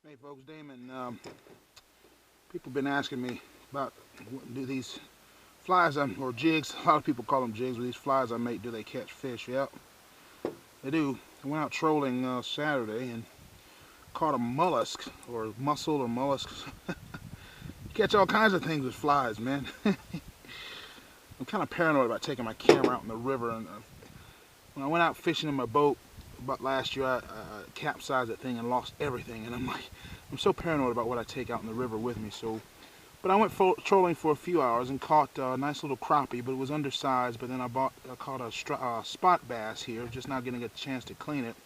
Hey folks, Damon. People have been asking me about do these flies or jigs. A lot of people call them jigs, but these flies I make, do they catch fish? Yep, they do. I went out trolling Saturday and caught a mollusk or mussel or mollusk. You catch all kinds of things with flies, man. I'm kind of paranoid about taking my camera out in the river. And when I went out fishing in my boat about last year, I capsized that thing and lost everything. And I'm so paranoid about what I take out in the river with me. But I went trolling for a few hours and caught a nice little crappie, but it was undersized. But then I caught a spot bass here, just not getting a chance to clean it.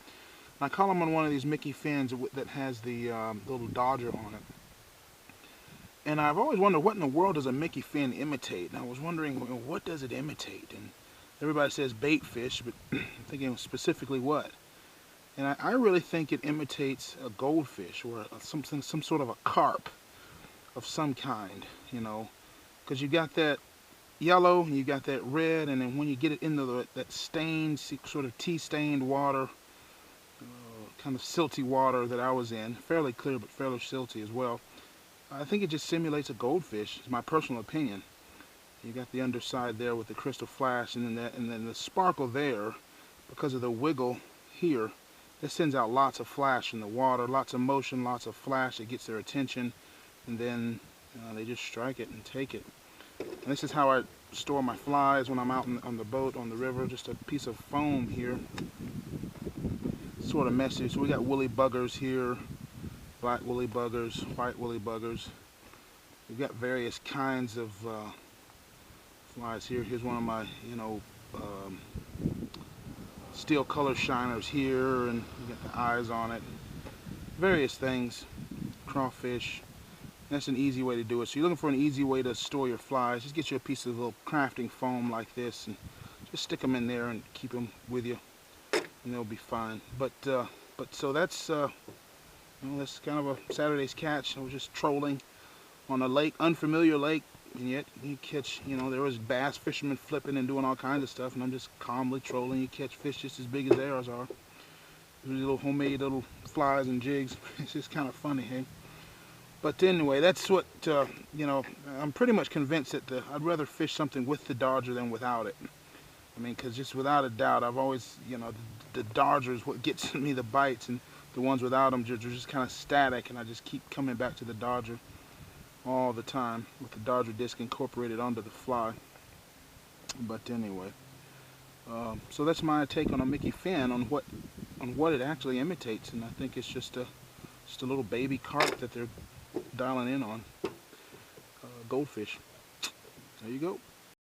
And I caught them on one of these Mickey fins that has the little dodger on it. And I've always wondered, what in the world does a Mickey fin imitate? And I was wondering, what does it imitate? And everybody says bait fish, but I'm thinking specifically what? And I really think it imitates a goldfish or some sort of a carp of some kind, you know, because you got that yellow and you got that red, and then when you get it into that stained, sort of tea-stained water, kind of silty water that I was in, fairly clear but fairly silty as well, I think it just simulates a goldfish. It's my personal opinion. You got the underside there with the crystal flash, and then the sparkle there, because of the wiggle here, it sends out lots of flash in the water, lots of motion, lots of flash. It gets their attention, and then they just strike it and take it. And this is how I store my flies when I'm out on the boat, on the river. Just a piece of foam here, sort of messy. So we got woolly buggers here, black woolly buggers, white woolly buggers. We've got various kinds of flies here. Here's one of my, steel color shiners here, and you got the eyes on it. Various things, crawfish. That's an easy way to do it. So you're looking for an easy way to store your flies. Just get you a piece of little crafting foam like this, and just stick them in there and keep them with you, and they'll be fine. But so that's that's kind of a Saturday's catch. I was just trolling on a lake, unfamiliar lake, and yet you catch, there was bass fishermen flipping and doing all kinds of stuff, and I'm just calmly trolling. You catch fish just as big as theirs are. These little homemade little flies and jigs. It's just kind of funny, hey? But anyway, that's what, I'm pretty much convinced that I'd rather fish something with the dodger than without it. I mean, because just without a doubt, I've always, the dodger is what gets me the bites, and the ones without them are just kind of static, and I just keep coming back to the dodger all the time with the dodger disc incorporated onto the fly. But anyway, so that's my take on a Mickey fin, on what it actually imitates, and I think it's just a little baby carp that they're dialing in on. Goldfish. There you go.